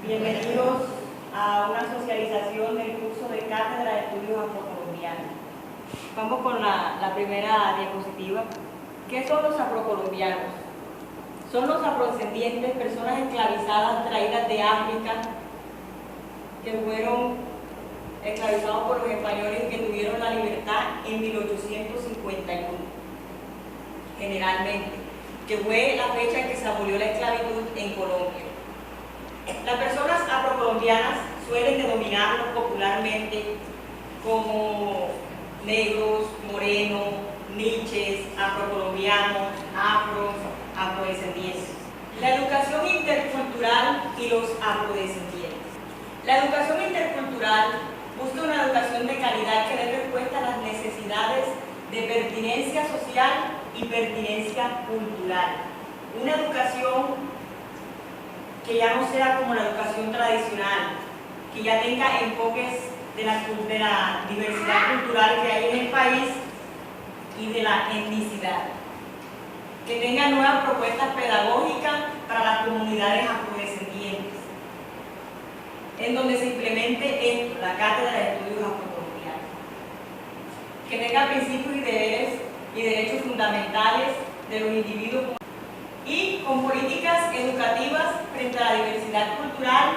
Bienvenidos a una socialización del curso de Cátedra de Estudios Afrocolombianos. Vamos con la primera diapositiva. ¿Qué son los afrocolombianos? Son los afrodescendientes, personas esclavizadas traídas de África, que fueron esclavizados por los españoles y que tuvieron la libertad en 1851, generalmente, que fue la fecha en que se abolió la esclavitud en Colombia. Las personas afrocolombianas suelen denominarlos popularmente como negros, morenos, niches, afrocolombianos, afrodescendientes. La educación intercultural y los afrodescendientes. La educación intercultural busca una educación de calidad que dé respuesta a las necesidades de pertinencia social y pertinencia cultural. Una educación que ya no sea como la educación tradicional, que ya tenga enfoques de la diversidad cultural que hay en el país y de la etnicidad, que tenga nuevas propuestas pedagógicas para las comunidades afrodescendientes, en donde se implemente esto, la Cátedra de Estudios Afrocolombianos, que tenga principios y deberes y derechos fundamentales de los individuos y con políticas educativas frente a la diversidad cultural,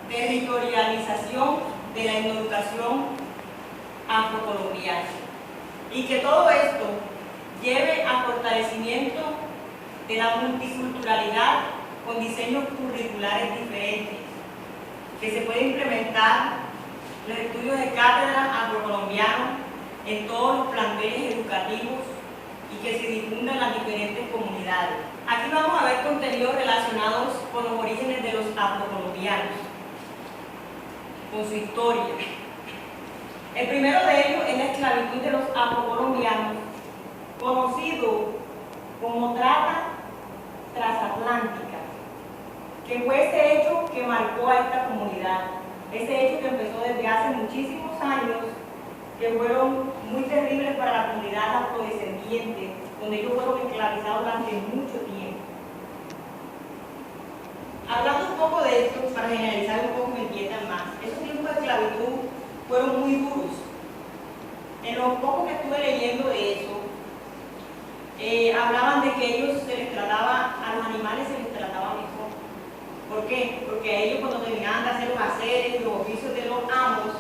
territorialización de la educación afrocolombiana, y que todo esto lleve a fortalecimiento de la multiculturalidad con diseños curriculares diferentes, que se puede implementar los estudios de cátedra afrocolombianos en todos los planteles educativos y que se difunda en las diferentes comunidades. Aquí vamos a ver contenidos relacionados con los orígenes de los afrocolombianos, con su historia. El primero de ellos es la esclavitud de los afrocolombianos, conocido como trata transatlántica, que fue ese hecho que marcó a esta comunidad, ese hecho que empezó desde hace muchísimos años, que fueron muy terribles para la comunidad afrodescendiente, donde ellos fueron esclavizados durante mucho tiempo. Hablando un poco de esto, para generalizar un poco, me entiendan más, esos tiempos de esclavitud fueron muy duros. En lo poco que estuve leyendo de eso, hablaban de que ellos se les trataba, a los animales se les trataba mejor. ¿Por qué? Porque a ellos, cuando terminaban de hacer los haceres y los oficios de los amos,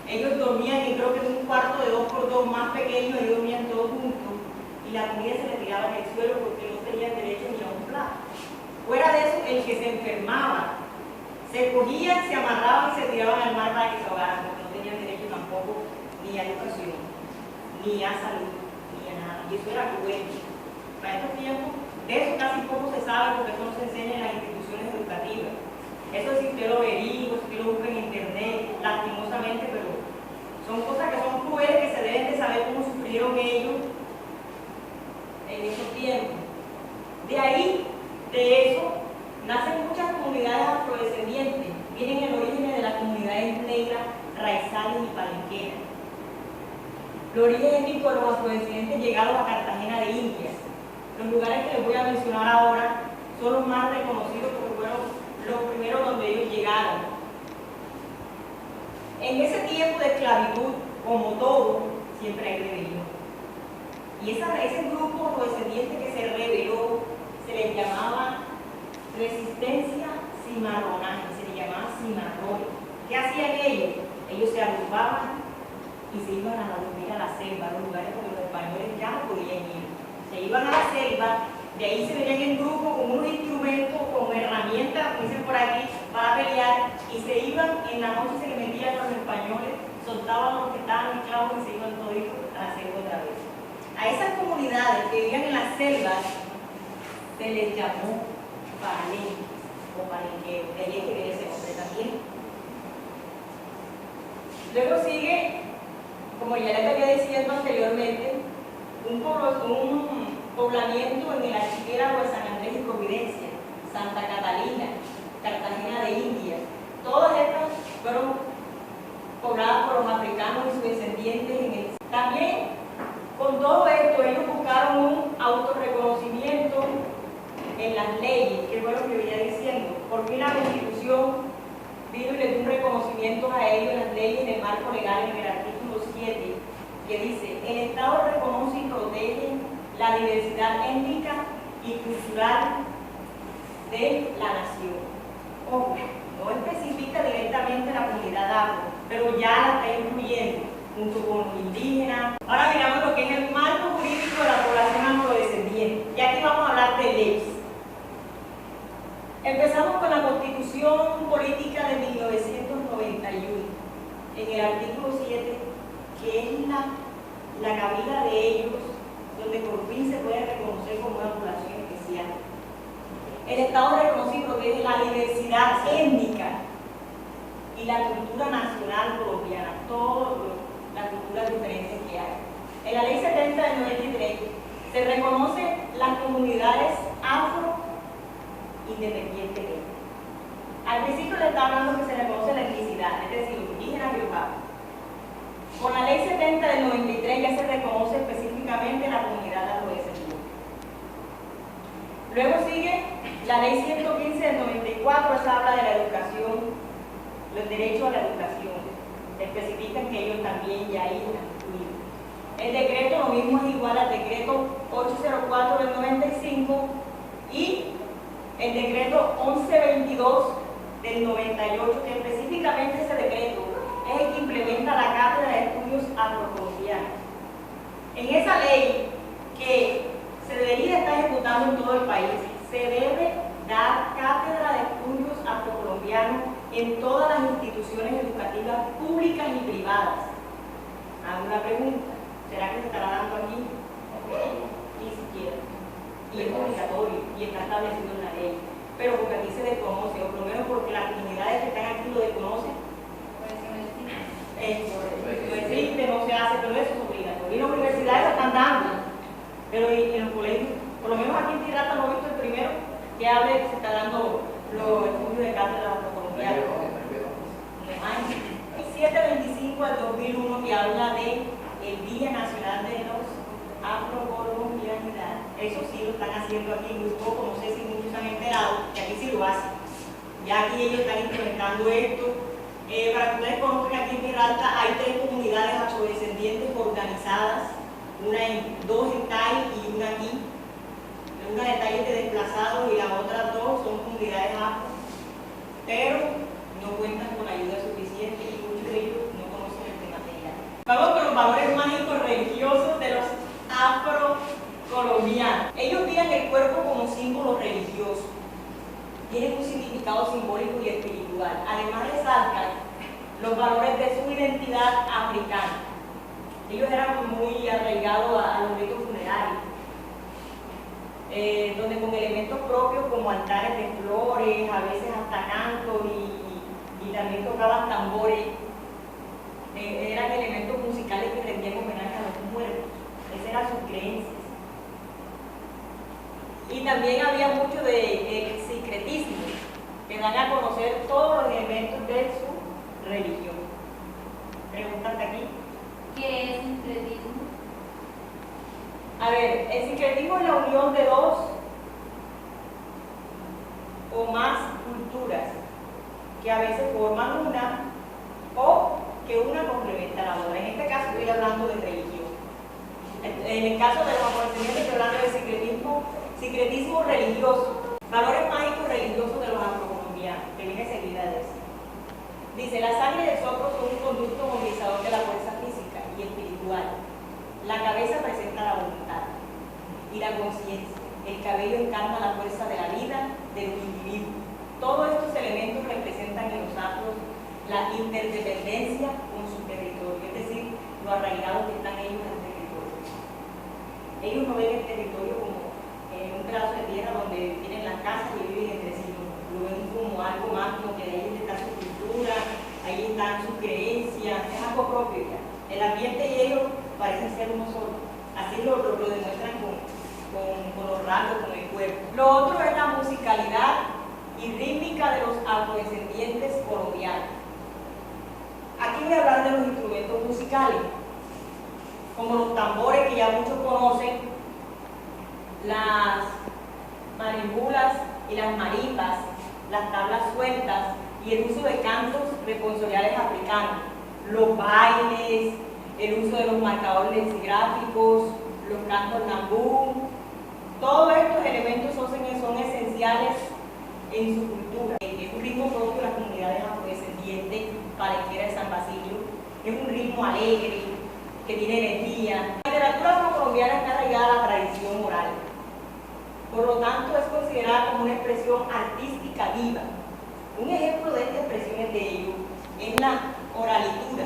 ellos dormían, y creo que en un cuarto de 2x2 más pequeño, ellos dormían todos juntos, y la comida se les tiraba en el suelo porque no tenían derecho ni a un plato. Fuera de eso, el que se enfermaba, se cogían, se amarraban y se tiraban al mar para que se ahogaran, porque no tenían derecho tampoco ni a educación, ni a salud, ni a nada. Y eso era cruel. Para estos tiempos, de eso casi poco se sabe, porque eso no se enseña en las instituciones educativas. Eso si usted lo averigua, si usted lo busca en internet, lastimosamente, pero son cosas que son crueles, que se deben de saber cómo sufrieron ellos en esos tiempos. De ahí, de eso, nacen muchas comunidades afrodescendientes, vienen el origen de las comunidades negras, raizales y palenqueras. Los orígenes étnicos de los afrodescendientes llegaron a Cartagena de Indias. Los lugares que les voy a mencionar ahora son los más reconocidos porque fueron los primeros donde ellos llegaron. En ese tiempo de esclavitud, como todo, siempre hay rebelión. Y ese grupo afrodescendiente que se rebeló se les llamaba resistencia cimarronaje, se les llamaba cimarrones. ¿Qué hacían ellos? Ellos se agrupaban y se iban a dormir a la selva, a los lugares donde los españoles ya no podían ir. Se iban a la selva, de ahí se venían en grupo con unos instrumentos, con herramientas, como dicen por aquí, para pelear, y se iban, en la noche se les metían con los españoles, soltaban los que estaban esclavos y se iban todos a la selva otra vez. A esas comunidades que vivían en las selvas se les llamó palenques o palenqueros, de ahí es que viene ese nombre también. Luego sigue, como ya les había diciendo anteriormente, un poblamiento en el archipiélago de San Andrés y Providencia, Santa Catalina, Cartagena de Indias. Todas estas fueron pobladas por los africanos y sus descendientes. También, con todo esto, ellos buscaron un autorreconocimiento en las leyes, que fue lo que venía diciendo. Por fin la Constitución Constitución vino y le dio un reconocimiento a ellos en las leyes, en el marco legal, en el artículo 7, que dice: el Estado reconoce y protege la diversidad étnica y cultural de la nación. Ojo, no especifica directamente la comunidad afro, pero ya la está incluyendo junto con los indígenas. Ahora miramos lo que es el marco jurídico de la población afrodescendiente. Y aquí vamos a hablar de leyes. Empezamos con la Constitución Política de 1991, en el artículo 7, que es la cabida de ellos, donde por fin se puede reconocer como una población especial. El Estado reconoce y protege la diversidad étnica y la cultura nacional colombiana, todas las culturas diferentes que hay. En la Ley 70 del 93 se reconocen las comunidades afro independientemente. Al principio le estaba hablando que se reconoce la etnicidad, es decir, los indígenas y los afro. Con la Ley 70 del 93 ya se reconoce específicamente la comunidad afrodescendiente. Luego sigue la Ley 115 del 94, esa habla de la educación, los derechos a la educación. Especifican que ellos también ya ahí están incluidos. El decreto lo mismo es igual al decreto 804 del 95 y el decreto 1122 del 98, que específicamente ese decreto es el que implementa la Cátedra de Estudios Afrocolombianos. En esa ley, que se debería estar ejecutando en todo el país, se debe dar cátedra de estudios afrocolombianos en todas las instituciones educativas públicas y privadas. Hago una pregunta: ¿será que se estará dando aquí? Ni siquiera. Y es obligatorio y está establecido en la ley, pero porque aquí se desconoce, o por lo menos porque las comunidades que están aquí lo desconocen. No existe, no se hace, pero eso es obligatorio. Y las universidades lo están dando, pero en los colegios, por lo menos aquí en Tirata no he visto el primero que hable que se está dando los estudios de cátedra afrocolombiana. Hay 725 del 2001 que habla de el Día Nacional de los Afrocolombianidad. Eso sí lo están haciendo aquí muy poco, no sé si muchos se han enterado, que aquí sí lo hacen. Ya aquí ellos están implementando esto. Para que ustedes conozcan, aquí en Peralta hay 3 comunidades afrodescendientes organizadas, dos en Tai y una aquí. Una de Tai es de desplazados y las otras 2 son comunidades afro, pero no cuentan con la ayuda suficiente y muchos de ellos no conocen este material. Vamos con los valores mágicos religiosos de los afrocolombianos. Ellos miran el cuerpo como símbolo religioso. Tienen un significado simbólico y espiritual. Además resaltan los valores de su identidad africana. Ellos eran muy arraigados a los ritos funerarios, donde con elementos propios como altares de flores, a veces hasta cantos y también tocaban tambores. Eran elementos musicales que rendían homenaje a los muertos. Esas eran sus creencias. Y también había mucho de sincretismo, que dan a conocer todos los elementos de su religión. ¿Preguntas de aquí? ¿Qué es sincretismo? A ver, el sincretismo es la unión de 2 o más culturas que a veces forman una o que una complementa a la otra. En este caso estoy hablando de religión. En el caso de los afrodescendientes estoy hablando de sincretismo religioso, valores mágicos religiosos de los afrocolombianos, que viene seguida de eso. Dice: la sangre y el soplo son un conducto movilizador de la fuerza física y espiritual. La cabeza presenta la voluntad y la conciencia. El cabello encarna la fuerza de la vida del individuo. Todos estos elementos representan en los afros la interdependencia con su territorio, es decir, lo arraigados que están ellos en el territorio. Ellos no ven el territorio como un pedazo de tierra donde tienen las casas y viven entre sí, lo ven como algo más, como que ahí está su cultura, ahí están sus creencias, es algo propio ya. El ambiente y ellos parecen ser uno solo, así lo demuestran con los rasgos, con el cuerpo. Lo otro es la musicalidad y rítmica de los afrodescendientes colombianos. Aquí voy a hablar de los instrumentos musicales, como los tambores que ya muchos conocen, las marimbulas y las marimbas, las tablas sueltas y el uso de cantos responsoriales africanos, los bailes, el uso de los marcadores lexigráficos, los cantos nambú. Todos estos elementos son esenciales en su cultura. Es un ritmo propio de las comunidades afrodescendientes palestinas de San Basilio. Es un ritmo alegre, que tiene energía. La literatura afrocolombiana está arraigada a la tradición oral. Por lo tanto, es considerada como una expresión artística viva. Un ejemplo de esta expresión de ello es la oralitura.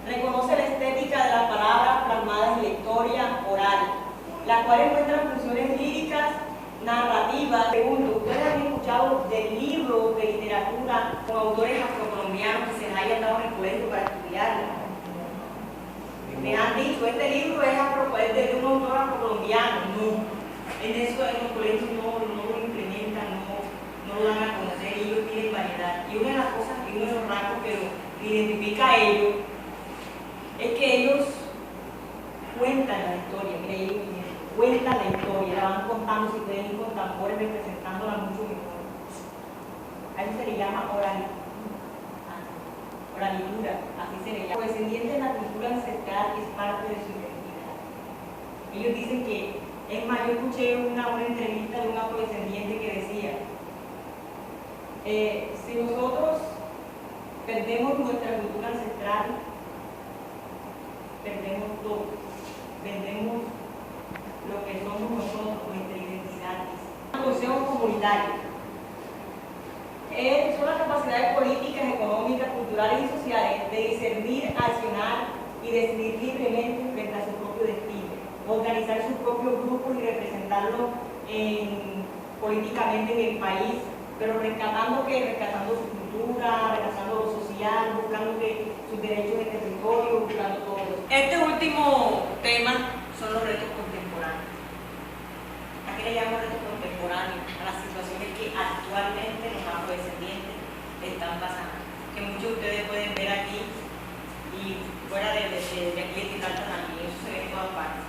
Reconoce la estética de las palabras plasmadas en la historia oral, las cuales muestran funciones líricas, narrativas. Pregunto, ¿ustedes han escuchado del libro de literatura con autores afrocolombianos que se les haya dado en el colegio para estudiarlo? Me han dicho, este libro es de un autor afrocolombiano. No, en eso en los colegios no lo implementan, no lo dan a conocer, y ellos tienen variedad. Y una de las cosas, y uno de los rasgos que lo identifica a ellos, es que ellos cuentan la historia. Mira, ellos cuentan la historia, la van contando, si pueden ir con tambores representándola mucho mejor. A eso se le llama oralitura, así se le llama. Afrodescendiente de la cultura ancestral es parte de su identidad. Ellos dicen que, es más, yo escuché una entrevista de un afrodescendiente que decía, si nosotros perdemos nuestra cultura ancestral, perdemos todo, perdemos lo que somos nosotros, nuestra identidad. Consejos comunitarios son las capacidades políticas, económicas, culturales y sociales de discernir, accionar y decidir libremente frente a su propio destino, organizar sus propios grupos y representarlos políticamente en el país, pero rescatando su cultura, rescatando lo social, buscando sus derechos de territorio, buscando todo eso. Este último tema son los retos contemporáneos. ¿A qué le llamo retos contemporáneos? A las situaciones que actualmente los afrodescendientes están pasando, que muchos de ustedes pueden ver aquí y fuera de aquí de Quitalta también, eso se ve en todas partes.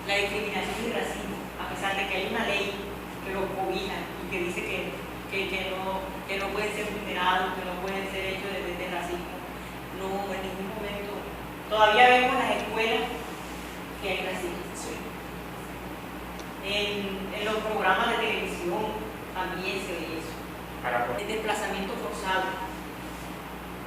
La discriminación y el racismo, a pesar de que hay una ley que los cobija y que dice que no pueden ser vulnerados, que no pueden ser hechos de racismo, no, en ningún momento. Todavía vemos en las escuelas que hay racismo. Sí. En los programas de televisión también se ve eso. El desplazamiento forzado.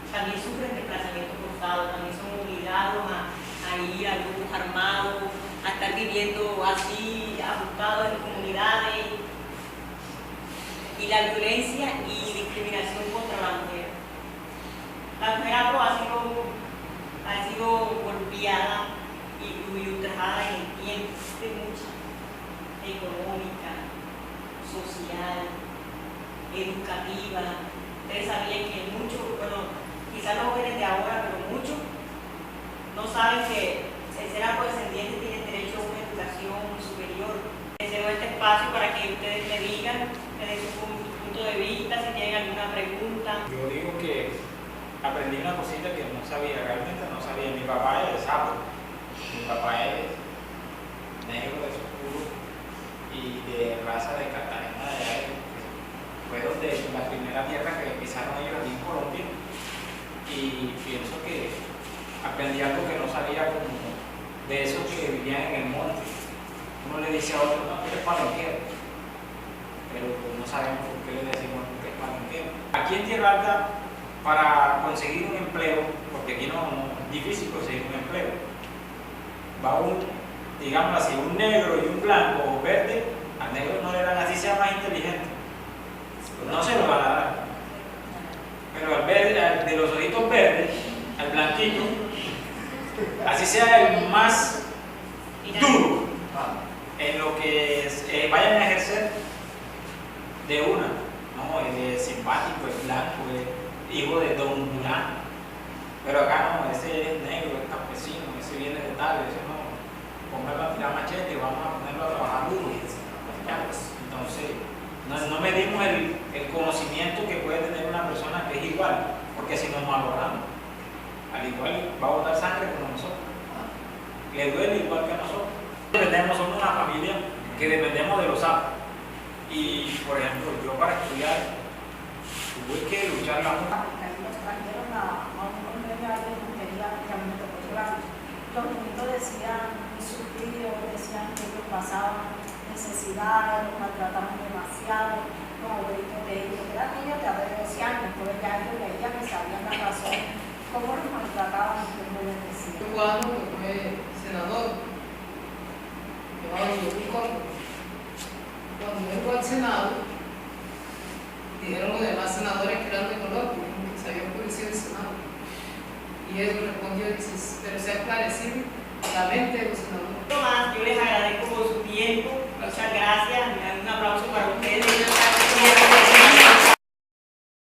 También sufren desplazamiento forzado, también son obligados a ir a grupos armados, a estar viviendo así, ajustados en comunidades. Y la violencia y discriminación contra la mujer. La mujer ha sido golpeada y ultrajada en el tiempo de mucha, económica, social, educativa. Ustedes sabían que muchos, bueno, quizás los jóvenes de ahora, pero muchos no saben que el ser afrodescendiente tiene derecho a una educación superior. Les cedo este espacio para que ustedes me digan, me den su punto de vista, si tienen alguna pregunta. Yo digo que aprendí una cosita que no sabía, realmente no sabía. Mi papá es afro, mi papá es negro de oscuro y de raza de Cartagena de allá. Fue donde la primera tierra que pisaron ellos aquí en Colombia, y pienso que aprendí algo que no sabía, como de esos que vivían en el monte. Uno le dice a otro, no, tú eres palenquero, pero pues no sabemos por qué le decimos que es palenquero. Aquí en Tierra Alta, para conseguir un empleo, porque aquí no es difícil conseguir un empleo, va digamos así, un negro y un blanco o verde, al negro no le dan, así sea más inteligente, no se lo van a dar. Pero al verde, al de los ojitos verdes, al blanquito, así sea el más duro en lo que vayan a ejercer, de una, no, es simpático, es blanco, es hijo de Don Julián, pero acá no, ese es negro, es campesino, ese viene de tal, ese no, póngalo a tirar machete, vamos a ponerlo a trabajar duro. Entonces, no medimos el conocimiento que puede tener una persona que es igual, porque si nos valoramos, al igual va a botar sangre como nosotros, le duele igual que a nosotros. Somos una familia que dependemos de los sapos. Y, por ejemplo, yo para estudiar tuve que lucharla mucho. Ahí nos trajeron a un hombre de montería que a mí me tocó llevar. Los niños decían, muy sufridos, decían que ellos pasaban necesidades, los maltrataban demasiado, los abuelitos de ellos, que eran niños de hasta 12 años, entonces ya ellos veían y sabían la razón, cómo los maltrataban y cómo les decían. Cubano que fue senador, llevaba su cuando llegó al Senado, dijeron los demás senadores que eran de Colombia, que se había oscurecido el Senado. Y él respondió, dice, pero se ha esclarecido la mente de los senadores. Más, yo les agradezco por su tiempo, muchas gracias, un aplauso para ustedes.